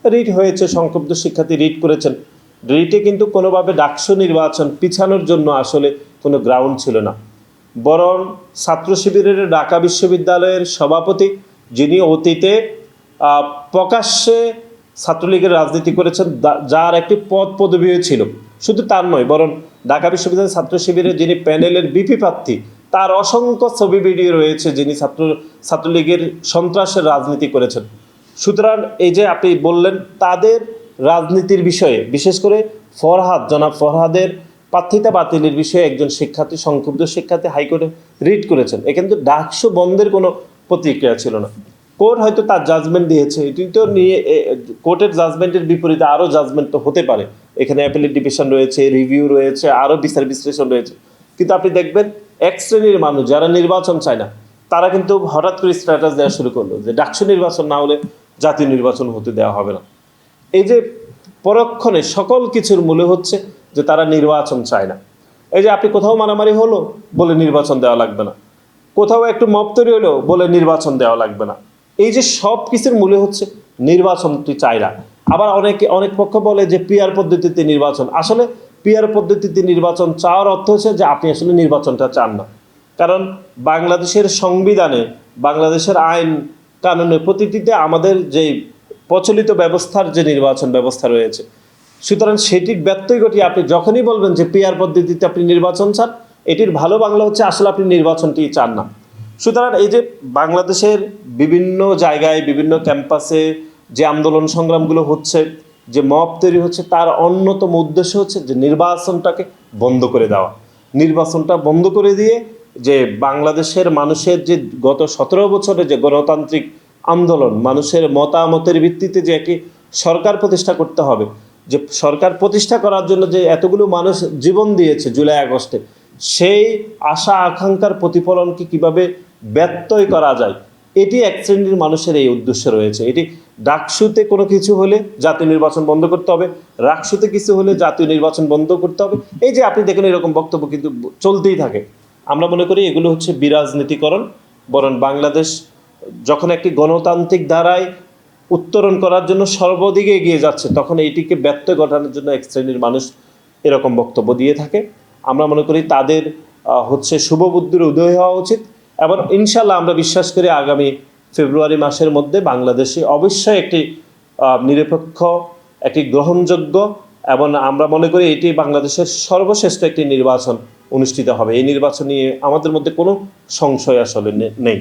Writ হয়েছে, সংক্ষুব্ধ শিক্ষার্থী writ করেছেন। রিটে কিন্তু কোনোভাবে ডাকসু নির্বাচন পিছানোর জন্য আসলে কোনো গ্রাউন্ড ছিল না, বরং ছাত্র শিবিরের ঢাকা বিশ্ববিদ্যালয়ের সভাপতি, যিনি অতীতে প্রকাশ্যে ছাত্রলীগের রাজনীতি করেছেন, যার একটি পদ পদবিও ছিল, শুধু তার নয়, বরং ঢাকা বিশ্ববিদ্যালয়ের ছাত্র শিবিরের যিনি প্যানেলের বিপি প্রার্থী, তার অসংখ্য ছবি ভিডিও রয়েছে, যিনি ছাত্রলীগের সন্ত্রাসের রাজনীতি করেছেন। সুতরাং এই যে আপনি বললেন, তাদের রাজনীতির বিষয়ে, বিশেষ করে জনাব ফরহাদের প্রার্থিতা বাতিলের বিষয়ে একজন শিক্ষার্থী, সংক্ষুব্ধ শিক্ষার্থী হাইকোর্টে রিট করেছেন। এ কিন্তু ডাকসু বন্ধের কোনো প্রতিক্রিয়া ছিল না। কোর্ট হয়তো তার জাজমেন্ট দিয়েছে, এটি তো নিয়ে কোর্টের জাজমেন্টের বিপরীতে আরও জাজমেন্ট তো হতে পারে, এখানে অ্যাপিলেট ডিভিশন রয়েছে, রিভিউ রয়েছে, আরও বিচার বিশ্লেষণ রয়েছে। কিন্তু আপনি দেখবেন এক শ্রেণীর মানুষ যারা নির্বাচন চায় না, তারা কিন্তু হঠাৎ করে স্ট্যাটাস দেওয়া শুরু করলো যে ডাকসু নির্বাচন না হলে জাতীয় নির্বাচন হতে দেওয়া হবে না। এই যে পরক্ষণে সকল কিছুর মূলে হচ্ছে যে তারা নির্বাচন চায় না। এই যে আপনি কোথাও মারামারি হলো বলে নির্বাচন দেওয়া লাগবে না, কোথাও একটু মব তৈরি হলো বলে নির্বাচন দেওয়া লাগবে না। এই যে সব কিছুর মূলে হচ্ছে নির্বাচনটি চায় না। আবার অনেক পক্ষ বলে যে পিআর পদ্ধতিতে নির্বাচন। আসলে পিআর পদ্ধতিতে নির্বাচন চাওয়ার অর্থ হচ্ছে যে আপনি আসলে নির্বাচনটা চান না। কারণ বাংলাদেশের সংবিধানে, বাংলাদেশের আইন কানুনে প্রতিটিতে আমাদের যে প্রচলিত ব্যবস্থার যে নির্বাচন ব্যবস্থা রয়েছে, সুতরাং সেটির ব্যত্যয় ঘটিয়ে আপনি যখনই বলবেন যে পিআর পদ্ধতিতে আপনি নির্বাচন চান, এটির ভালো বাংলা হচ্ছে আসলে আপনি নির্বাচনটি চান না। সুতরাং এই যে বাংলাদেশের বিভিন্ন জায়গায়, বিভিন্ন ক্যাম্পাসে যে আন্দোলন সংগ্রামগুলো হচ্ছে, যে মব তৈরি হচ্ছে, তার অন্যতম উদ্দেশ্য হচ্ছে যে নির্বাচনটাকে বন্ধ করে দেওয়া। নির্বাচনটা বন্ধ করে দিয়ে যে বাংলাদেশের মানুষের যে গত 17 বছরে যে গণতান্ত্রিক আন্দোলন, মানুষের মতামতের ভিত্তিতে যে একটি সরকার প্রতিষ্ঠা করতে হবে, যে সরকার প্রতিষ্ঠা করার জন্য যে এতগুলো মানুষ জীবন দিয়েছে জুলাই আগস্টে, সেই আশা আকাঙ্ক্ষার প্রতিফলনকে কিভাবে ব্যত্যয় করা যায়, এটি এক শ্রেণীর মানুষের এই উদ্দেশ্য রয়েছে। এটি ডাকসুতে কোনো কিছু হলে জাতীয় নির্বাচন বন্ধ করতে হবে, রাকসুতে কিছু হলে জাতীয় নির্বাচন বন্ধ করতে হবে। এই যে আপনি দেখেন এরকম বক্তব্য কিন্তু চলতেই থাকে। আমরা মনে করি এগুলো হচ্ছে বিরাজনীতিকরণ। বরং বাংলাদেশ যখন একটি গণতান্ত্রিক ধারায় উত্তরণ করার জন্য সর্বদিকে এগিয়ে যাচ্ছে, তখন এইটিকে ব্যত্যয় ঘটানোর জন্য এক শ্রেণীর মানুষ এরকম বক্তব্য দিয়ে থাকে। আমরা মনে করি তাদের হচ্ছে শুভবুদ্ধির উদয় হওয়া উচিত, এবং ইনশাল্লাহ আমরা বিশ্বাস করি আগামী ফেব্রুয়ারি মাসের মধ্যে বাংলাদেশে অবশ্যই একটি নিরপেক্ষ, একটি গ্রহণযোগ্য, এবং আমরা মনে করি এটি বাংলাদেশের সর্বশ্রেষ্ঠ একটি নির্বাচন অনুষ্ঠিত হবে। এই নির্বাচন নিয়ে আমাদের মধ্যে কোনো সংশয় আসলে নেই।